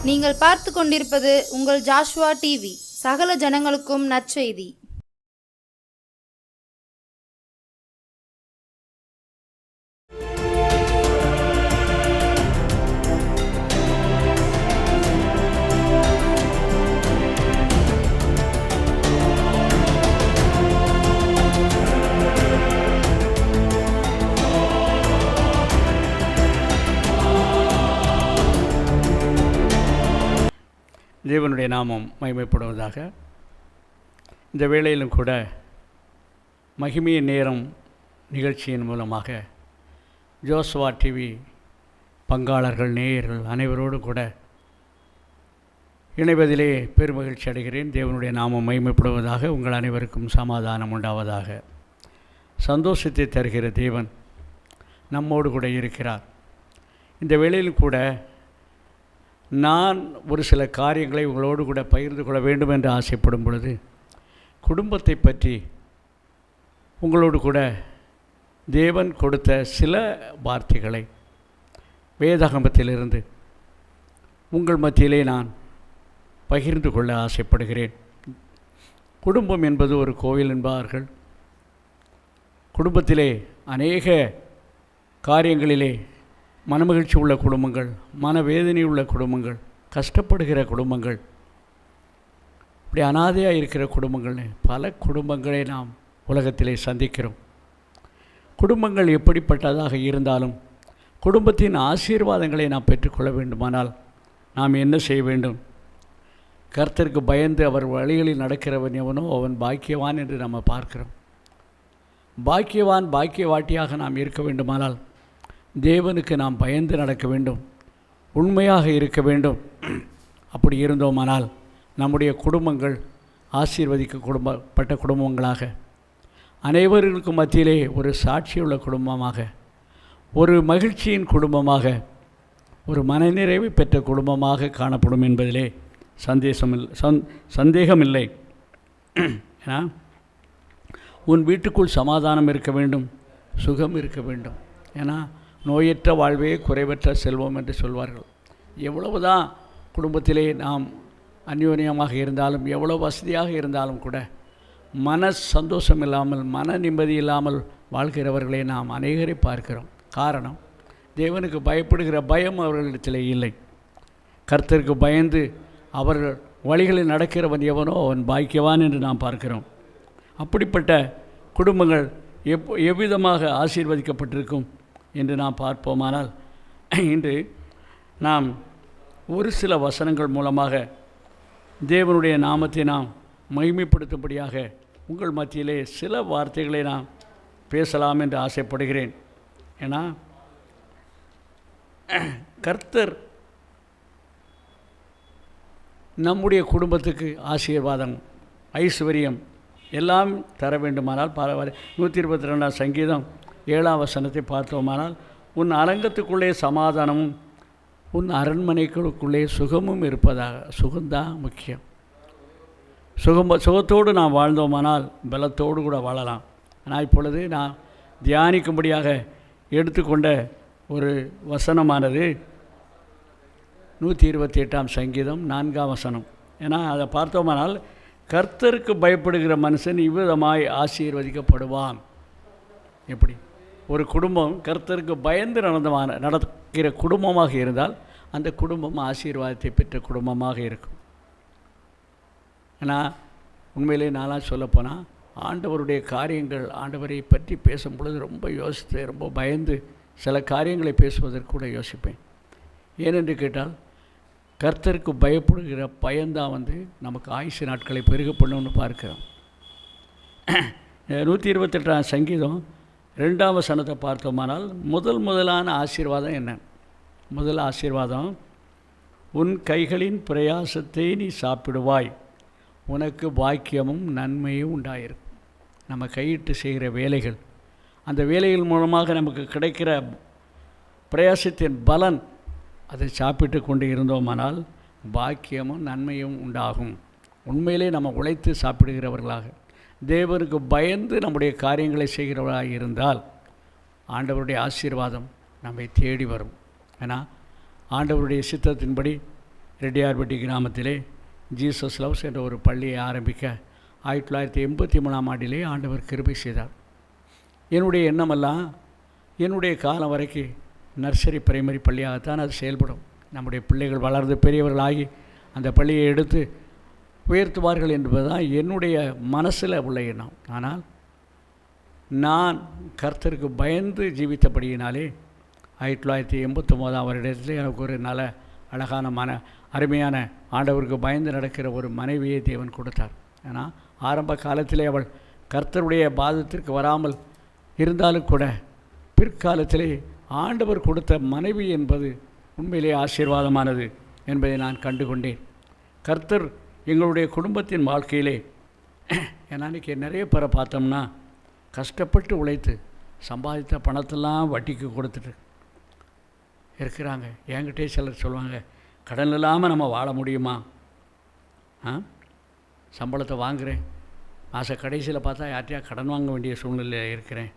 நீங்கள் பார்த்து கொண்டிருப்பது உங்கள் ஜாஷுவா டிவி. சகல ஜனங்களுக்கும் நற்செய்தி. தேவனுடைய நாமம் மகிமைப்படுவதாக. இந்த வேளையிலும் கூட மகிமையின் நேரம் நிகழ்ச்சியின் மூலமாக ஜோசுவா டிவி பங்காளர்கள், நேயர்கள் அனைவரோடு கூட இணைவதிலே பெருமகிழ்ச்சி அடைகிறேன். தேவனுடைய நாமம் மகிமைப்படுவதாக. உங்கள் அனைவருக்கும் சமாதானம் உண்டாவதாக. சந்தோஷத்தை தருகிற தேவன் நம்மோடு கூட இருக்கிறார். இந்த வேளையிலும் கூட நான் ஒரு சில காரியங்களை உங்களோடு கூட பகிர்ந்து கொள்ள வேண்டும் என்று ஆசைப்படும் பொழுது, குடும்பத்தை பற்றி உங்களோடு கூட தேவன் கொடுத்த சில வார்த்தைகளை வேதாகமத்திலிருந்து உங்கள் மத்தியிலே நான் பகிர்ந்து கொள்ள ஆசைப்படுகிறேன். குடும்பம் என்பது ஒரு கோவில் என்பார்கள். குடும்பத்திலே அநேக காரியங்களிலே மனமகிழ்ச்சி உள்ள குடும்பங்கள், மனவேதனை உள்ள குடும்பங்கள், கஷ்டப்படுகிற குடும்பங்கள், இப்படி அனாதையாக இருக்கிற குடும்பங்கள், பல குடும்பங்களை நாம் உலகத்திலே சந்திக்கிறோம். குடும்பங்கள் எப்படிப்பட்டதாக இருந்தாலும் குடும்பத்தின் ஆசீர்வாதங்களை நாம் பெற்றுக்கொள்ள வேண்டுமானால் நாம் என்ன செய்ய வேண்டும்? கர்த்தருக்கு பயந்து அவர் வழிகளில் நடக்கிறவன் எவனோ அவன் பாக்கியவான் என்று நம்ம பார்க்கிறோம். பாக்கியவான், பாக்கியவாட்டியாக நாம் இருக்க வேண்டுமானால் தேவனுக்கு நாம் பயந்து நடக்க வேண்டும், உண்மையாக இருக்க வேண்டும். அப்படி இருந்தோமானால் நம்முடைய குடும்பங்கள் ஆசீர்வதிக்கப்பட்ட குடும்பங்களாக, அனைவருக்கும் மத்தியிலே ஒரு சாட்சியுள்ள குடும்பமாக, ஒரு மகிழ்ச்சியின் குடும்பமாக, ஒரு மனநிறைவை பெற்ற குடும்பமாக காணப்படும் என்பதிலே சந்தேகமில்லை. ஏன்னா உன் வீட்டுக்குள் சமாதானம் இருக்க வேண்டும், சுகம் இருக்க வேண்டும். ஏன்னா நோயற்ற வாழ்வே குறைவற்ற செல்வம் என்று சொல்வார்கள். எவ்வளவுதான் குடும்பத்திலே நாம் அந்யோன்யமாக இருந்தாலும், எவ்வளோ வசதியாக இருந்தாலும் கூட மன சந்தோஷம் இல்லாமல், மன நிம்மதி இல்லாமல் வாழ்கிறவர்களை நாம் அநேகரை பார்க்கிறோம். காரணம், தேவனுக்கு பயப்படுகிற பயம் அவர்களிடத்திலே இல்லை. கர்த்தருக்கு பயந்து அவர்கள் வழிகளில் நடக்கிறவன் எவனோ அவன் பாக்கியவான் என்று நாம் பார்க்கிறோம். அப்படிப்பட்ட குடும்பங்கள் எவ்விதமாக ஆசீர்வதிக்கப்பட்டிருக்கும் என்று நாம் பார்ப்போமானால், இன்று நாம் ஒரு சில வசனங்கள் மூலமாக தேவனுடைய நாமத்தை நாம் மகிமைப்படுத்தும்படியாக உங்கள் மத்தியிலே சில வார்த்தைகளை நாம் பேசலாம் என்று ஆசைப்படுகிறேன். ஏன்னா கர்த்தர் நம்முடைய குடும்பத்துக்கு ஆசீர்வாதம், ஐஸ்வர்யம் எல்லாம் தர வேண்டுமானால் 122 சங்கீதம் 7ஆம் வசனத்தை பார்த்தோமானால், உன் அரங்கத்துக்குள்ளே சமாதானமும் உன் அரண்மனைகளுக்குள்ளே சுகமும் இருப்பதாக. சுகம்தான் முக்கியம். சுகத்தோடு நாம் வாழ்ந்தோமானால் பலத்தோடு கூட வாழலாம். ஆனால் இப்பொழுது நான் தியானிக்கும்படியாக எடுத்துக்கொண்ட ஒரு வசனமானது 128ஆம் சங்கீதம் 4ஆம் வசனம். ஏன்னா அதை பார்த்தோமானால், கர்த்தருக்கு பயப்படுகிற மனுஷன் இவ்விதமாய் ஆசீர்வதிக்கப்படுவான். எப்படி ஒரு குடும்பம் கர்த்தருக்கு பயந்து நடக்கிற குடும்பமாக இருந்தால் அந்த குடும்பம் ஆசீர்வாதத்தை பெற்ற குடும்பமாக இருக்கும். ஏன்னா உண்மையிலே நான்லாம் சொல்லப்போனால் ஆண்டவருடைய காரியங்கள், ஆண்டவரை பற்றி பேசும் பொழுது ரொம்ப யோசித்து, ரொம்ப பயந்து சில காரியங்களை பேசுவதற்கு கூட யோசிப்பேன். ஏனென்று கேட்டால், கர்த்தருக்கு பயப்படுகிற பயந்தான் நமக்கு ஆயுசு நாட்களை பெருக பண்ணணும்னு பார்க்கிறோம். 128ஆம் சங்கீதம் 2ஆம் வசனத்தை பார்த்தோமானால், முதலான ஆசீர்வாதம் என்ன? முதல் ஆசீர்வாதம், உன் கைகளின் பிரயாசத்தை நீ சாப்பிடுவாய், உனக்கு பாக்கியமும் நன்மையும் உண்டாயிருக்கும். நம்ம கையிட்டு செய்கிற வேலைகள், அந்த வேலைகள் மூலமாக நமக்கு கிடைக்கிற பிரயாசத்தின் பலன், அதை சாப்பிட்டு கொண்டு இருந்தோமானால் பாக்கியமும் நன்மையும் உண்டாகும். உண்மையிலே நம்ம உழைத்து சாப்பிடுகிறவர்களாக, தேவனுக்கு பயந்து நம்முடைய காரியங்களை செய்கிறவர்களாக இருந்தால் ஆண்டவருடைய ஆசீர்வாதம் நம்மை தேடி வரும். ஏன்னா ஆண்டவருடைய சித்தத்தின்படி ரெட்டியார்பட்டி கிராமத்திலே ஜீசஸ் லவ்ஸ் என்ற ஒரு பள்ளியை ஆரம்பிக்க 1983ஆம் ஆண்டிலே ஆண்டவர் கிருபை செய்தார். என்னுடைய எண்ணமெல்லாம் என்னுடைய காலம் வரைக்கும் நர்சரி பிரைமரி பள்ளியாகத்தான் அது செயல்படும். நம்முடைய பிள்ளைகள் வளர்ந்து பெரியவர்களாகி அந்த பள்ளியை எடுத்து உயர்த்துவார்கள் என்பது தான் என்னுடைய மனசில் உள்ள எண்ணம். ஆனால் நான் கர்த்தருக்கு பயந்து ஜீவித்தபடியினாலே 1989ஆம் வருடத்தில் எனக்கு ஒரு நல்ல அழகான அருமையான ஆண்டவருக்கு பயந்து நடக்கிற ஒரு மனைவியை தேவன் கொடுத்தார். ஏன்னா ஆரம்ப காலத்திலே அவள் கர்த்தருடைய பாதத்திற்கு வராமல் இருந்தாலும் கூட பிற்காலத்திலே ஆண்டவர் கொடுத்த மனைவி என்பது உண்மையிலே ஆசீர்வாதமானது என்பதை நான் கண்டுகொண்டேன். கர்த்தர் எங்களுடைய குடும்பத்தின் வாழ்க்கையிலே, ஏன்னா இன்றைக்கி நிறைய பேரை பார்த்தோம்னா கஷ்டப்பட்டு உழைத்து சம்பாதித்த பணத்தெல்லாம் வட்டிக்கு கொடுத்துட்டு இருக்கிறாங்க. என்கிட்டே சிலர் சொல்லுவாங்க, கடன் இல்லாமல் நம்ம வாழ முடியுமா? சம்பளத்தை வாங்குகிறேன், மாத கடைசியில் பார்த்தா யார்ட்டையா கடன் வாங்க வேண்டிய சூழ்நிலையில் இருக்கிறேன்,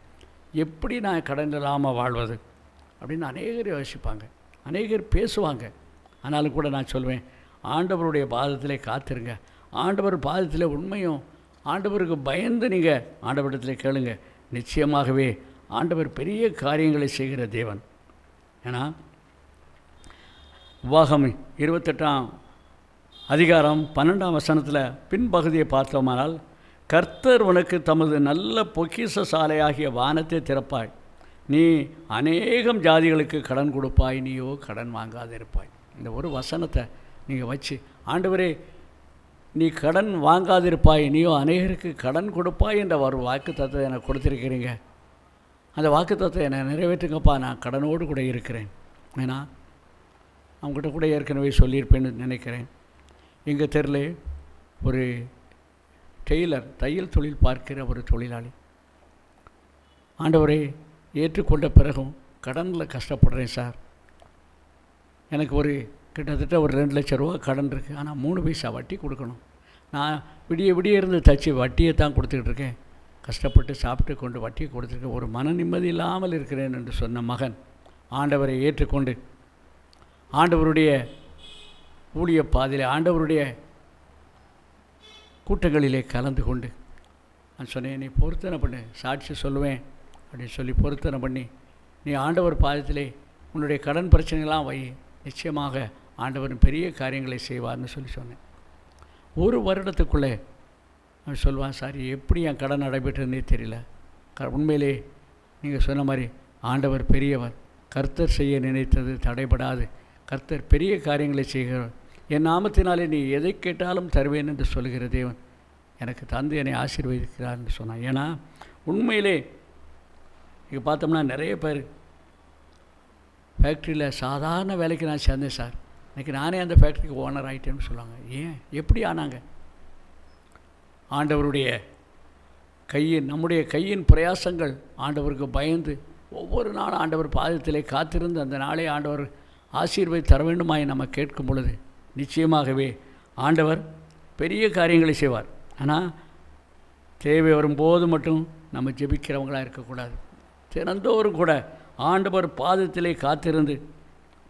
எப்படி நான் கடன் இல்லாமல் வாழ்வது அப்படின்னு அநேகர் யோசிப்பாங்க, அநேகர் பேசுவாங்க. ஆனாலும் கூட நான் சொல்வேன், ஆண்டவருடைய பாதத்திலே காத்திருங்க. ஆண்டவர் பாதத்தில் உண்மையும் ஆண்டவருக்கு பயந்து நீங்கள் ஆண்டவரிடத்தில் கேளுங்க. நிச்சயமாகவே ஆண்டவர் பெரிய காரியங்களை செய்கிற தேவன். ஏன்னா உபாகம் 28ஆம் அதிகாரம் 12ஆம் வசனத்தில் பின்பகுதியை பார்த்தோமானால், கர்த்தர் உனக்கு தமது நல்ல பொக்கிஷ சாலையாகிய வானத்தை திறப்பாய், நீ அநேகம் ஜாதிகளுக்கு கடன் கொடுப்பாய், நீயோ கடன் வாங்காதிருப்பாய். இந்த ஒரு வசனத்தை நீங்கள் வச்சு, ஆண்டவரே நீ கடன் வாங்காதிருப்பாய், நீயோ அநேகருக்கு கடன் கொடுப்பாய் என்ற ஒரு வாக்கு தத்துவத்தை எனக்கு கொடுத்துருக்கிறீங்க. அந்த வாக்கு தத்துவத்தை என்னை நிறைவேற்றுங்கப்பா, நான் கடனோடு கூட இருக்கிறேன். ஏன்னா அவங்ககிட்ட கூட ஏற்கனவே சொல்லியிருப்பேன்னு நினைக்கிறேன். எங்கள் தெருவில் ஒரு டெய்லர், தையல் தொழில் பார்க்கிற ஒரு தொழிலாளி, ஆண்டவரை ஏற்றுக்கொண்ட பிறகும் கடனில் கஷ்டப்படுறேன் சார், எனக்கு ஒரு கிட்டத்தட்ட ஒரு 2 லட்சம் ரூபா கடன் இருக்குது, ஆனால் 3 பைசா வட்டி கொடுக்கணும், நான் விடிய இருந்து தச்சு வட்டியை தான் கொடுத்துக்கிட்டு இருக்கேன், கஷ்டப்பட்டு சாப்பிட்டு கொண்டு வட்டியை கொடுத்துருக்கேன், ஒரு மன நிம்மதி இல்லாமல் இருக்கிறேன் என்று சொன்ன மகன் ஆண்டவரை ஏற்றுக்கொண்டு ஆண்டவருடைய ஊழிய பாதையிலே ஆண்டவருடைய கூட்டங்களிலே கலந்து கொண்டு நான் சொன்னேன், நீ பொருத்தனை பண்ணு, சாட்சி சொல்லுவேன் அப்படின்னு சொல்லி பொருத்தனை பண்ணி, நீ ஆண்டவர் பாதத்திலே உன்னுடைய கடன் பிரச்சனைகள்லாம் வை, நிச்சயமாக ஆண்டவரின் பெரிய காரியங்களை செய்வார்னு சொல்லி சொன்னேன். ஒரு வருடத்துக்குள்ளே அவன் சொல்வான், சார் எப்படி என் கடன் நடைபெற்றதுன்னே தெரியல, உண்மையிலே நீங்கள் சொன்ன மாதிரி ஆண்டவர் பெரியவர், கர்த்தர் செய்ய நினைத்தது தடைபடாது, கர்த்தர் பெரிய காரியங்களை செய்கிறவர், என் நாமத்தினாலே நீ எதை கேட்டாலும் தருவேன் என்று சொல்கிற தேவன் எனக்கு தந்து என்னை ஆசீர்வதிக்கிறார்னு சொன்னான். ஏன்னா உண்மையிலே இங்கே பார்த்தோம்னா நிறைய பேர் ஃபேக்ட்ரியில் சாதாரண வேலைக்கு நான் சேர்ந்தேன் சார், இன்றைக்கி நானே அந்த ஃபேக்ட்ரிக்கு ஓனர் ஆகிட்டேன்னு சொல்லுவாங்க. ஏன், எப்படி ஆனாங்க? ஆண்டவருடைய நம்முடைய கையின் பிரயாசங்கள் ஆண்டவருக்கு பயந்து ஒவ்வொரு நாளும் ஆண்டவர் பாதத்திலே காத்திருந்து அந்த நாளே ஆண்டவர் ஆசீர்வதி தர வேண்டுமாய் நம்ம கேட்கும் பொழுது நிச்சயமாகவே ஆண்டவர் பெரிய காரியங்களை செய்வார். ஆனால் தேவை வரும்போது மட்டும் நம்ம ஜெபிக்கிறவங்களாக இருக்கக்கூடாது. தினந்தோறும் கூட ஆண்டவர் பாதத்திலே காத்திருந்து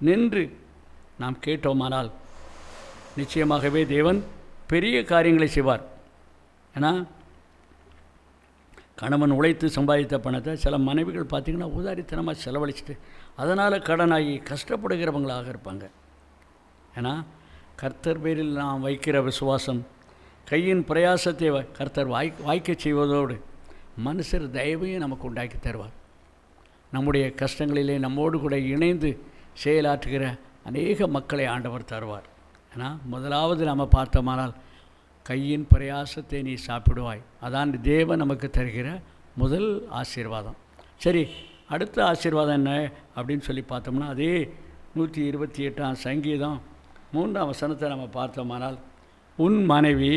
நின்று நாம் கேட்டோமானால் நிச்சயமாகவே தேவன் பெரிய காரியங்களை செய்வார். ஏன்னா கணவன் உழைத்து சம்பாதித்த பணத்தை சில மனைவிகள் பார்த்திங்கன்னா உதாரித்தனமாக செலவழிச்சிட்டு அதனால் கடனாகி கஷ்டப்படுகிறவங்களாக இருப்பாங்க. ஏன்னா கர்த்தர் பேரில் நாம் வைக்கிற விசுவாசம், கையின் பிரயாசத்தை கர்த்தர் வாய்க்க செய்வதோடு மனுஷர் தயவையும் நமக்கு உண்டாக்கி தருவார். நம்முடைய கஷ்டங்களிலே நம்மோடு கூட இணைந்து செயலாற்றுகிற அநேக மக்களை ஆண்டவர் தருவார். ஏன்னா முதலாவது நாம் பார்த்தோமானால் கையின் பிரயாசத்தை நீ சாப்பிடுவாய், அதான் தேவன் நமக்கு தருகிற முதல் ஆசீர்வாதம். சரி, அடுத்த ஆசீர்வாதம் என்ன அப்படின்னு சொல்லி பார்த்தோம்னா அதே 128ஆம் சங்கீதம் 3ஆம் வசனத்தை நம்ம பார்த்தோமானால், உன் மனைவி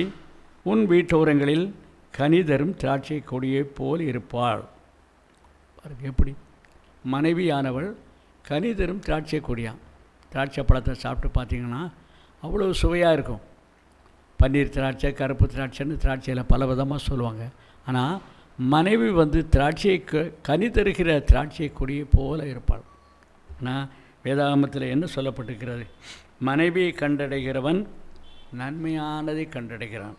உன் வீட்டோரங்களில் கனிதரும் திராட்சை கொடியை போல் இருப்பாள். பாருங்க எப்படி மனைவியானவள் கனிதரும் திராட்சை கொடியான். திராட்சை பழத்தை சாப்பிட்டு பார்த்திங்கன்னா அவ்வளோ சுவையாக இருக்கும். பன்னீர் திராட்சை, கருப்பு திராட்சைன்னு திராட்சையில் பல விதமாக சொல்லுவாங்க. ஆனால் மனைவி திராட்சை கனி தருகிற திராட்சை கொடியை போல இருப்பாள். ஆனால் வேதாகமத்தில் என்ன சொல்லப்பட்டிருக்கிறது, மனைவியை கண்டடைகிறவன் நன்மையானதை கண்டடைகிறான்,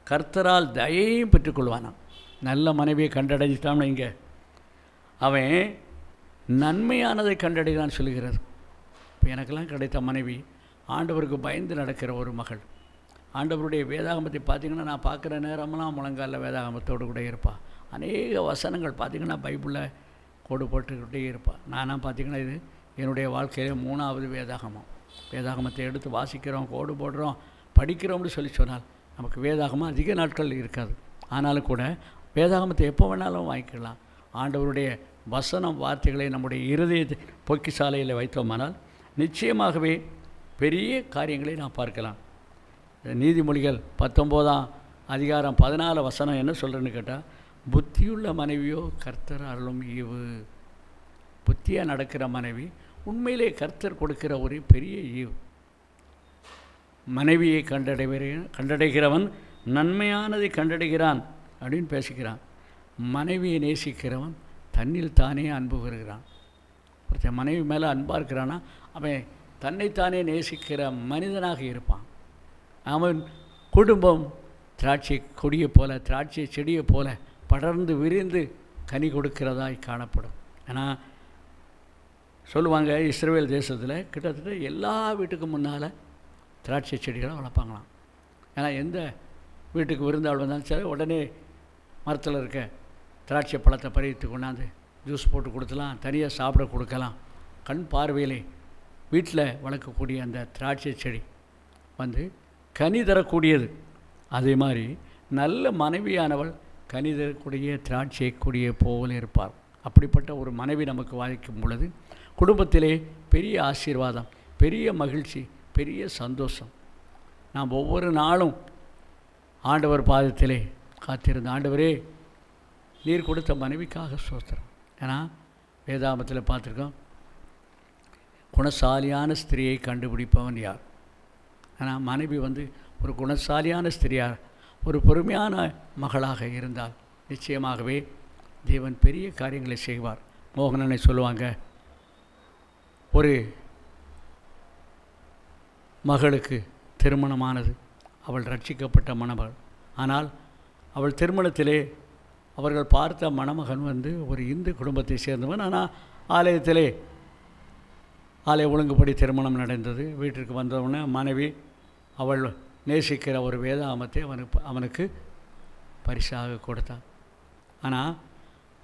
கர்த்தரால் தயையும் பெற்றுக்கொள்வானான். நல்ல மனைவியை கண்டடைஞ்சிட்டான்னு இங்கே அவன் நன்மையானதை கண்டடைகிறான்னு சொல்லுகிறது. இப்போ எனக்கெல்லாம் கிடைத்த மனைவி ஆண்டவருக்கு பயந்து நடக்கிற ஒரு மகள். ஆண்டவருடைய வேதாகமத்தை பார்த்திங்கன்னா நான் பார்க்குற நேரமெல்லாம் முழங்காலில் வேதாகமத்தோடு கூட இருப்பாள். அநேக வசனங்கள் பார்த்திங்கன்னா பைபிளில் கோடு போட்டுக்கிட்டே இருப்பாள். நானாக பார்த்திங்கன்னா இது என்னுடைய வாழ்க்கையிலே 3வது வேதாகமம். வேதாகமத்தை எடுத்து வாசிக்கிறோம், கோடு போடுறோம், படிக்கிறோம்னு சொன்னால் நமக்கு வேதாகமம் அதிக நாட்கள் இருக்காது. ஆனாலும் கூட வேதாகமத்தை எப்போ வேணாலும் வாங்கிக்கலாம். ஆண்டவருடைய வசனம் வார்த்தைகளை நம்முடைய இருதய பொக்கிசாலையில் வைத்தோமானால் நிச்சயமாகவே பெரிய காரியங்களை நாம் பார்க்கலாம். நீதிமொழிகள் 19ஆம் அதிகாரம் 14 வசனம் என்ன சொல்கிறேன்னு கேட்டால், புத்தியுள்ள மனைவியோ கர்த்தர் அருளும் ஈவு. புத்தியாக நடக்கிற மனைவி உண்மையிலே கர்த்தர் கொடுக்கிற ஒரு பெரிய ஈவு. மனைவியை கண்டடைகிறவன் நன்மையானதை கண்டடைகிறான் அப்படின்னு பேசிக்கிறான். மனைவியை நேசிக்கிறவன் தன்னில் தானே அன்பு பெறுகிறான். ஒருத்தன் மனைவி மேலே அன்பாக இருக்கிறான்னா அவன் தன்னைத்தானே நேசிக்கிற மனிதனாக இருப்பான். அவன் குடும்பம் திராட்சை கொடியை போல, திராட்சை செடியை போல படர்ந்து விரிந்து கனி கொடுக்கிறதாய் காணப்படும். ஏன்னா சொல்லுவாங்க, இஸ்ரவேல் தேசத்தில் கிட்டத்தட்ட எல்லா வீட்டுக்கும் முன்னால் திராட்சை செடிகளை வளர்ப்பாங்களாம். ஏன்னா எந்த வீட்டுக்கு விருந்தாள் வந்தாலும் சரி உடனே மரத்தில் இருக்க திராட்சை பழத்தை பறித்து கொண்டாந்து ஜூஸ் போட்டு கொடுக்கலாம், தனியாக சாப்பிட கொடுக்கலாம். கண் பார்வையிலே வீட்டில் வளர்க்கக்கூடிய அந்த திராட்சை செடி வந்து கனி தரக்கூடியது. அதே மாதிரி நல்ல மனைவியானவள் கனி தரக்கூடிய திராட்சை கொடியை போல இருப்பார். அப்படிப்பட்ட ஒரு மனைவி நமக்கு வாய்க்கும் பொழுது குடும்பத்திலே பெரிய ஆசீர்வாதம், பெரிய மகிழ்ச்சி, பெரிய சந்தோஷம். நாம் ஒவ்வொரு நாளும் ஆண்டவர் பாதத்திலே காத்திருந்த ஆண்டவரே நீர் கொடுத்த மனைவிக்காக ஸ்தோத்திரம். ஏன்னா வேதாகமத்தில் பார்த்துருக்கோம், குணசாலியான ஸ்திரியை கண்டுபிடிப்பவன் யார்? ஆனால் மனைவி வந்து ஒரு குணசாலியான ஸ்திரியார், ஒரு பொறுமையான மகளாக இருந்தால் நிச்சயமாகவே தேவன் பெரிய காரியங்களை செய்வார். மோகனனை சொல்லுவாங்க, ஒரு மகளுக்கு திருமணமானது, அவள் ரட்சிக்கப்பட்ட மணமகள். ஆனால் அவள் திருமணத்திலே அவர்கள் பார்த்த மணமகன் வந்து ஒரு இந்து குடும்பத்தை சேர்ந்தவன். ஆனால் ஆலய ஒழுங்குபடி திருமணம் நடந்தது. வீட்டிற்கு வந்தவுடனே மனைவி அவள் நேசிக்கிற ஒரு வேதாகமத்தை அவனுக்கு பரிசாக கொடுத்தான். ஆனால்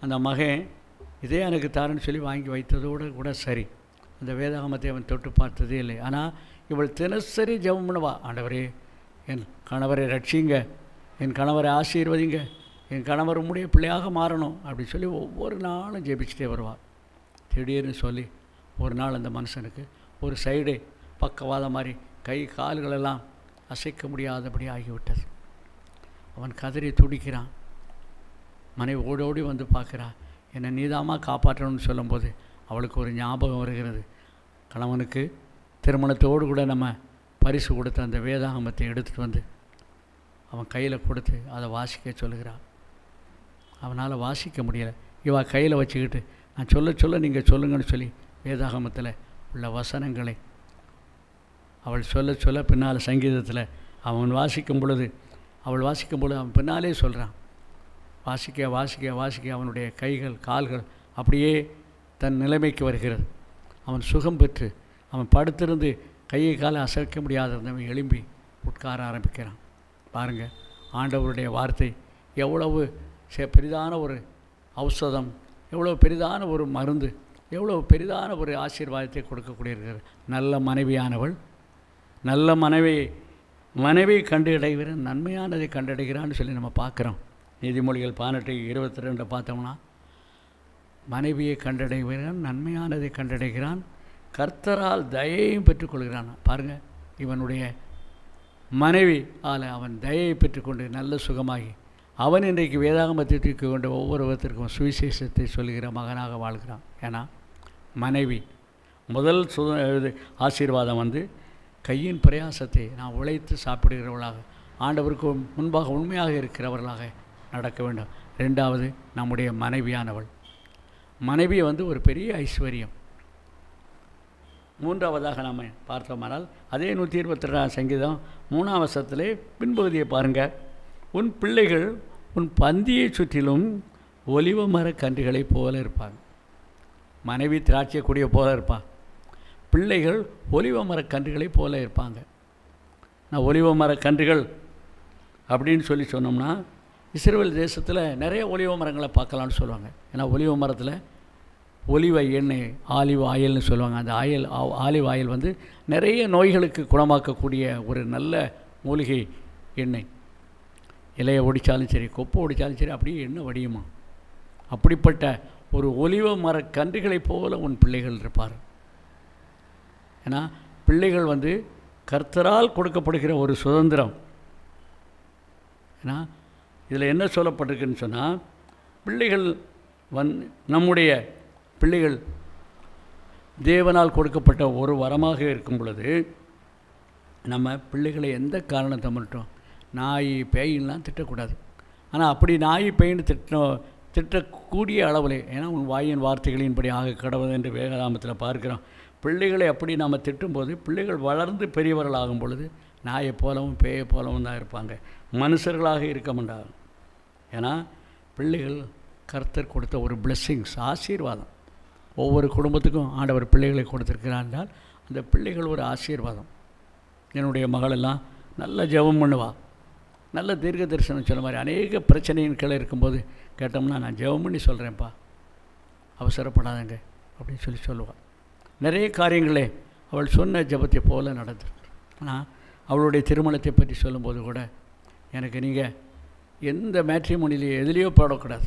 அந்த மகன் இதே எனக்கு தாரன்னு சொல்லி வாங்கி வைத்ததோடு கூட சரி, அந்த வேதாகமத்தை அவன் தொட்டு பார்த்ததே இல்லை. ஆனால் இவள் தினசரி ஜெபம் பண்ணுவா, ஆண்டவரே என் கணவரை ரட்சிங்க, என் கணவரை ஆசீர்வதிங்க, என் கணவர் உம்முடைய பிள்ளையாக மாறணும் அப்படி சொல்லி ஒவ்வொரு நாளும் ஜெபிச்சுட்டே வருவாள். திடீர்னு சொல்லி ஒரு நாள் அந்த மனுஷனுக்கு ஒரு சைடு பக்கவாதம் மாதிரி கை கால்களெல்லாம் அசைக்க முடியாதபடி ஆகிவிட்டது. அவன் கதறி துடிக்கிறான். மனைவி ஓடோடி வந்து பார்க்குறா, என்னை நீதாமா காப்பாற்றணும்னு சொல்லும்போது அவளுக்கு ஒரு ஞாபகம் வருகிறது. கணவனுக்கு திருமணத்தோடு கூட நம்ம பரிசு கொடுத்த அந்த வேதாகமத்தை எடுத்துகிட்டு வந்து அவன் கையில் கொடுத்து அதை வாசிக்க சொல்லுகிறான். அவனால் வாசிக்க முடியலை. இவள் கையில் வச்சுக்கிட்டு நான் சொல்ல நீங்கள் சொல்லுங்கன்னு சொல்லி வேதாகமத்தில் உள்ள வசனங்களை அவள் சொல்ல பின்னால் சங்கீதத்தில் அவள் வாசிக்கும் பொழுது அவன் பின்னாலே சொல்கிறான். வாசிக்க அவனுடைய கைகள் கால்கள் அப்படியே தன் நிலைமைக்கு வருகிறது. அவன் சுகம் பெற்று அவன் படுத்திருந்து கையை காலை அசைக்க முடியாத இருந்தவன் எழும்பி உட்கார ஆரம்பிக்கிறான். பாருங்கள், ஆண்டவருடைய வார்த்தை எவ்வளவு பெரிதான ஒரு ஔஷதம், எவ்வளோ பெரிதான ஒரு மருந்து, எவ்வளோ பெரிதான ஒரு ஆசீர்வாதத்தை கொடுக்கக்கூடிய இருக்கிறது. நல்ல மனைவியானவள் நல்ல மனைவியை கண்டடைகிறான், நன்மையானதை கண்டடைகிறான்னு சொல்லி நம்ம பார்க்குறோம். நீதிமொழிகள் 18:22 பார்த்தோம்னா, மனைவியை கண்டடைகிறான், நன்மையானதை கண்டடைகிறான், கர்த்தரால் தயையும் பெற்றுக்கொள்கிறான். பாருங்கள், இவனுடைய மனைவி அவன் தயையை பெற்றுக்கொண்டு நல்ல சுகமாகி அவன் இன்றைக்கு வேதாகமத்தை தூக்கி கொண்டு ஒவ்வொருவத்திற்கும் சுவிசேஷத்தை சொல்கிற மகனாக வாழ்கிறான். ஏன்னா மனைவி முதல் ஆசீர்வாதம் வந்து கையின் பிரயாசத்தை நான் உழைத்து சாப்பிடுகிறவர்களாக ஆண்டவருக்கு முன்பாக உண்மையாக இருக்கிறவர்களாக நடக்க வேண்டும். 2வது நம்முடைய மனைவியானவள். மனைவியை வந்து ஒரு பெரிய ஐஸ்வர்யம். மூன்றாவதாக நாம் பார்த்தோமானால் அதே 122 சங்கீதம் 3ஆம் வசனத்திலே பின்பகுதியை பாருங்கள். உன் பிள்ளைகள் உன் பந்தியை சுற்றிலும் ஒலிவ மர கன்றுகளைப் போல இருப்பாங்க. மனைவி திராட்சை கொடியை போல இருப்பாள். பிள்ளைகள் ஒலிவ மர கன்றுகளைப் போல இருப்பாங்க. நான் ஒலிவ மர கன்றுகள் அப்படின்னு சொன்னோம்னா இஸ்ரவேல் தேசத்தில் நிறைய ஒலிவ மரங்களை பார்க்கலான்னு சொல்லுவாங்க. ஏன்னா ஒலிவ மரத்தில் ஒலிவ எண்ணெய் ஆலிவ் ஆயில்னு சொல்லுவாங்க. அந்த ஆலிவ் ஆயில் வந்து நிறைய நோய்களுக்கு குணமாக்கக்கூடிய ஒரு நல்ல மூலிகை எண்ணெய். இலையை ஒடித்தாலும் சரி, கொப்பை ஒடித்தாலும் சரி, அப்படியே எண்ணெய் வடியுமா. அப்படிப்பட்ட ஒரு ஒலிவ மர கன்றுகளைப் போல உன் பிள்ளைகள் இருப்பார். ஏன்னா பிள்ளைகள் வந்து கர்த்தரால் கொடுக்கப்படுகிற ஒரு சுதந்திரம். ஏன்னா இதில் என்ன சொல்லப்பட்டிருக்குன்னு சொன்னால், பிள்ளைகள் நம்முடைய பிள்ளைகள் தேவனால் கொடுக்கப்பட்ட ஒரு வரமாக இருக்கும் பொழுது நம்ம பிள்ளைகளை எந்த காரணத்தை மட்டும் நாய் பேயின்லாம் திட்டக்கூடாது. ஆனால் அப்படி நாய் பேயின்னு திட்டக்கூடிய அளவில், ஏன்னா உன் வாயின் வார்த்தைகளின்படி ஆக கடவுள் என்று வேதாகமத்தில் பார்க்கிறோம். பிள்ளைகளை அப்படி நாம் திட்டும்போது பிள்ளைகள் வளர்ந்து பெரியவர்கள் ஆகும் பொழுது நாயை போலவும் பேயை போலவும் தான் இருப்பாங்க, மனுஷர்களாக இருக்க மாட்டாங்க. ஏன்னா பிள்ளைகள் கர்த்தர் கொடுத்த ஒரு பிளெஸ்ஸிங்ஸ், ஆசீர்வாதம். ஒவ்வொரு குடும்பத்துக்கும் ஆண்டவர் பிள்ளைகளை கொடுத்துருக்கிறார் என்றால் அந்த பிள்ளைகள் ஒரு ஆசீர்வாதம். என்னுடைய மகளெல்லாம் நல்ல ஜெபம் பண்ணுவா, நல்ல தீர்க்க தரிசனம் சொல்ல மாதிரி அநேக பிரச்சனையின் கீழே இருக்கும்போது கேட்டோம்னா நான் ஜெபம் பண்ணி சொல்கிறேன்ப்பா, அவசரப்படாதங்க அப்படின்னு சொல்லுவாள். நிறைய காரியங்களே அவள் சொன்ன ஜெபத்தை போல நடந்திருக்கு. ஆனால் அவளுடைய திருமணத்தை பற்றி சொல்லும்போது கூட எனக்கு நீங்கள் எந்த மேட்ரிமோனிலையோ எதுலேயோ போடக்கூடாது,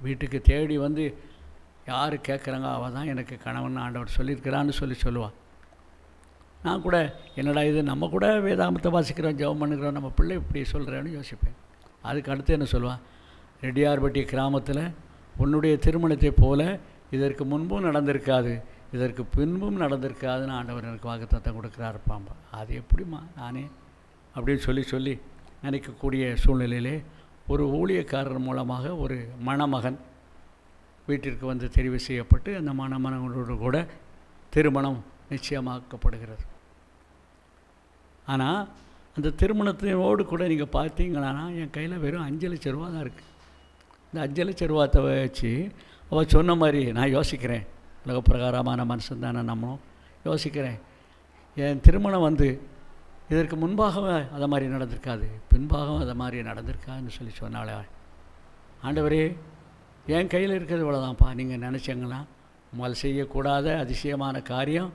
வீட்டுக்கு தேடி வந்து யார் கேட்குறாங்க அவள் தான் எனக்கு கணவன் ஆண்டவர் சொல்லியிருக்கிறான்னு சொல்லுவாள். நான் கூட என்னடா இது, நம்ம கூட வேதாகமத்தை வாசிக்கிறோம், ஜெபம் பண்ணுகிறோம், நம்ம பிள்ளை இப்படி சொல்கிறேன்னு யோசிப்பேன். அதுக்கு அடுத்து என்ன சொல்லுவாள், ரெட்டியார்பட்டி கிராமத்தில் உன்னுடைய திருமணத்தை போல இதற்கு முன்பும் நடந்திருக்காது, இதற்கு பின்பும் நடந்திருக்காதுன்னு ஆண்டவர் எனக்கு வாக்குத்தத்தம் கொடுக்குறாருப்பாம்பா. அது எப்படிம்மா நானே அப்படின்னு சொல்லி நினைக்கக்கூடிய சூழ்நிலையிலே ஒரு ஊழியக்காரர் மூலமாக ஒரு மணமகன் வீட்டிற்கு வந்து தெரிவு செய்யப்பட்டு அந்த மணமகனோடு கூட திருமணம் நிச்சயமாக்கப்படுகிறது. ஆனால் அந்த திருமணத்தினோடு கூட நீங்கள் பார்த்தீங்கன்னா என் கையில் வெறும் 5 லட்ச ரூபா தான் இருக்குது. இந்த 5 லட்ச ரூபாத்தை வச்சு அவள் சொன்ன மாதிரி நான் யோசிக்கிறேன், உலக பிரகாரமான மனுஷன் தானே நம்மளும் யோசிக்கிறேன், என் திருமணம் வந்து இதற்கு முன்பாக அதை மாதிரி நடந்திருக்காது, பின்பாக அதை மாதிரி நடந்திருக்காதுன்னு சொன்னாலே, ஆண்டவரே என் கையில் இருக்கிறது இவ்வளோதான்ப்பா, நீங்கள் நினச்சிங்கன்னா உங்களால் செய்யக்கூடாத அதிசயமான காரியம்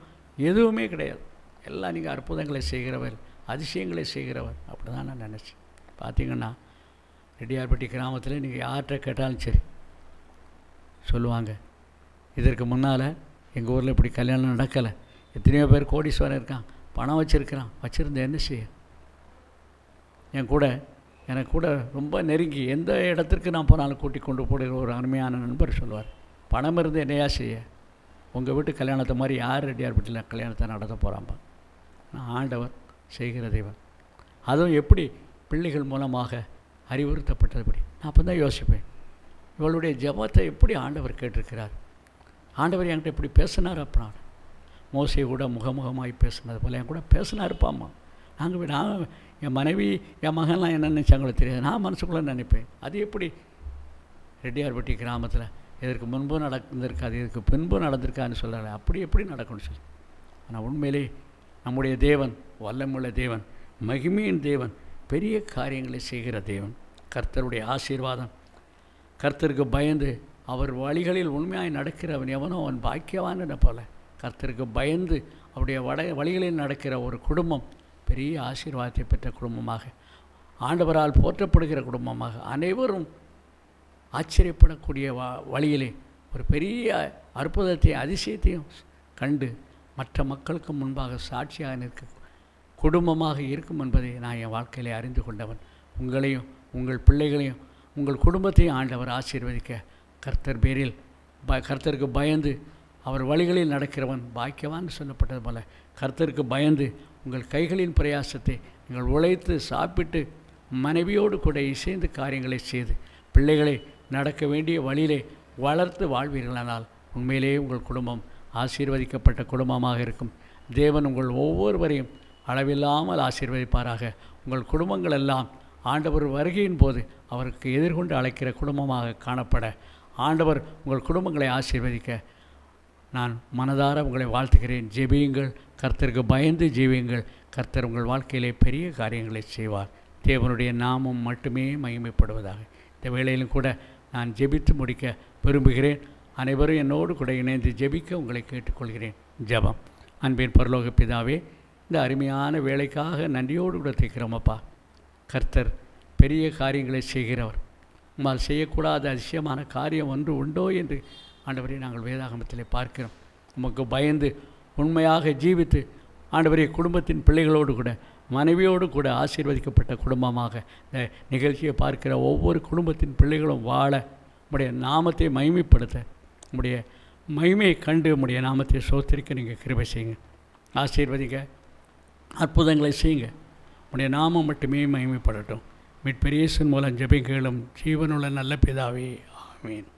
எதுவுமே கிடையாது, எல்லாம் நீங்கள் அற்புதங்களை செய்கிறவர், அதிசயங்களை செய்கிறவர். அப்படி தான் நான் நினச்சேன். பார்த்திங்கன்னா ரெட்டியார்பட்டி கிராமத்தில் நீங்கள் யார்கிட்ட கேட்டாலும் சரி சொல்லுவாங்க, இதற்கு முன்னால் எங்கள் ஊரில் இப்படி கல்யாணம் நடக்கலை, எத்தனையோ பேர் கோடீஸ்வரன் இருக்கான், பணம் வச்சுருந்த என்ன செய்ய. எனக்கு கூட ரொம்ப நெருங்கி எந்த இடத்திற்கு நான் போனாலும் கூட்டி கொண்டு போடுகிற ஒரு அருமையான நண்பர் சொல்லுவார், பணம் இருந்து என்னையா செய்ய, உங்கள் வீட்டு கல்யாணத்தை மாதிரி யார் ரெட்டியார்பட்டியில் கல்யாணத்தை நடத்த போகிறாம்பா. நான் ஆண்டவர் செய்கிற தெய்வம். அதுவும் எப்படி பிள்ளைகள் மூலமாக அறிவுறுத்தப்பட்டதுபடி நான் அப்போ தான் யோசிப்பேன், இவளுடைய ஜெபத்தை எப்படி ஆண்டவர் கேட்டிருக்கிறார், ஆண்டவர் என்கிட்ட இப்படி பேசினார். அப்புறம் மோசே கூட முகமுகமாகி பேசினது போல் என் கூட பேசினாருப்பாம்மா. நான் என் மனைவி என் மகன்லாம் என்ன நினச்சாங்களோ தெரியாது, நான் மனசுக்குள்ளே நினைப்பேன், அது எப்படி ரெட்டியார்பட்டி கிராமத்தில் இதற்கு முன்பும் நடந்திருக்காது, இதுக்கு பின்பும் நடந்திருக்கான்னு சொல்லலை, அப்படி எப்படி நடக்கும்னு சொல்லி. ஆனால் உண்மையிலே நம்முடைய தேவன் வல்லமுள்ள தேவன், மகிமையின் தேவன், பெரிய காரியங்களை செய்கிற தேவன். கர்த்தருடைய ஆசீர்வாதம், கர்த்தருக்கு பயந்து அவர் வழிகளில் உண்மையாய் நடக்கிறவன் எவனோ அவன் பாக்கியவான்னு போல. கர்த்தருக்கு பயந்து அவருடைய வழிகளில் நடக்கிற ஒரு குடும்பம் பெரிய ஆசீர்வாதத்தை பெற்ற குடும்பமாக, ஆண்டவரால் போற்றப்படுகிற குடும்பமாக, அனைவரும் ஆச்சரியப்படக்கூடிய வழியிலே ஒரு பெரிய அற்புதத்தையும் அதிசயத்தையும் கண்டு மற்ற மக்களுக்கு முன்பாக சாட்சியாக நிற்க குடும்பமாக இருக்கும் என்பதை நான் என் வாழ்க்கையிலே அறிந்து கொண்டவன். உங்களையும் உங்கள் பிள்ளைகளையும் உங்கள் குடும்பத்தையும் ஆண்டவர் ஆசீர்வதிக்க கர்த்தர் பேரில் கர்த்தருக்கு பயந்து அவர் வழிகளில் நடக்கிறவன் பாக்கியவான்னு சொல்லப்பட்டது போல, கர்த்தருக்கு பயந்து உங்கள் கைகளின் பிரயாசத்தை நீங்கள் உழைத்து சாப்பிட்டு மனைவியோடு கூட இசைந்து காரியங்களை செய்து பிள்ளைகளை நடக்க வேண்டிய வழியிலே வளர்த்து வாழ்வீர்களானால் உண்மையிலேயே உங்கள் குடும்பம் ஆசீர்வதிக்கப்பட்ட குடும்பமாக இருக்கும். தேவன் உங்கள் ஒவ்வொருவரையும் அளவில்லாமல் ஆசீர்வதிப்பாராக. உங்கள் குடும்பங்கள் எல்லாம் ஆண்டவர் வருகையின் போது அவருக்கு எதிர்கொண்டு அழைக்கிற குடும்பமாக காணப்பட ஆண்டவர் உங்கள் குடும்பங்களை ஆசீர்வதிக்க நான் மனதார உங்களை வாழ்த்துகிறேன். ஜெபியுங்கள், கர்த்தருக்கு பயந்து ஜீவியுங்கள். கர்த்தர் உங்கள் வாழ்க்கையிலே பெரிய காரியங்களை செய்வார். தேவனுடைய நாமம் மட்டுமே மகிமைப்படுவதாக. இந்த வேளையிலும் கூட நான் ஜெபித்து முடிக்க விரும்புகிறேன். அனைவரும் என்னோடு கூட இணைந்து ஜெபிக்க உங்களை கேட்டுக்கொள்கிறேன். ஜெபம். அன்பின் பரலோக பிதாவே, இந்த அருமையான வேலைக்காக நன்றியோடு கூட தைக்கிறோமப்பா. கர்த்தர் பெரிய காரியங்களை செய்கிறவர். உம்மால் செய்யக்கூடாத அதிசயமான காரியம் ஒன்று உண்டோ என்று ஆண்டவரை நாங்கள் வேதாகமத்திலே பார்க்கிறோம். உமக்கு பயந்து உண்மையாக ஜீவித்து ஆண்டவரே குடும்பத்தின் பிள்ளைகளோடு கூட மனைவியோடு கூட ஆசீர்வதிக்கப்பட்ட குடும்பமாக இந்த நிகழ்ச்சியை பார்க்கிற ஒவ்வொரு குடும்பத்தின் பிள்ளைகளும் வாழ உம்முடைய நாமத்தை மகிமைப்படுத்த உம்முடைய மகிமையை கண்டு உம்முடைய நாமத்தை சோத்தரிக்க நீங்கள் கிருபை செய்யுங்க. ஆசீர்வதிங்க, அற்புதங்களை செய்யுங்க. உம்முடைய நாமம் மட்டுமே மகிமைப்படட்டும். மீட்பெரியேசன் மூலம் ஜெபிங்களும் ஜீவனுள்ள நல்ல பிதாவே, ஆமீன்.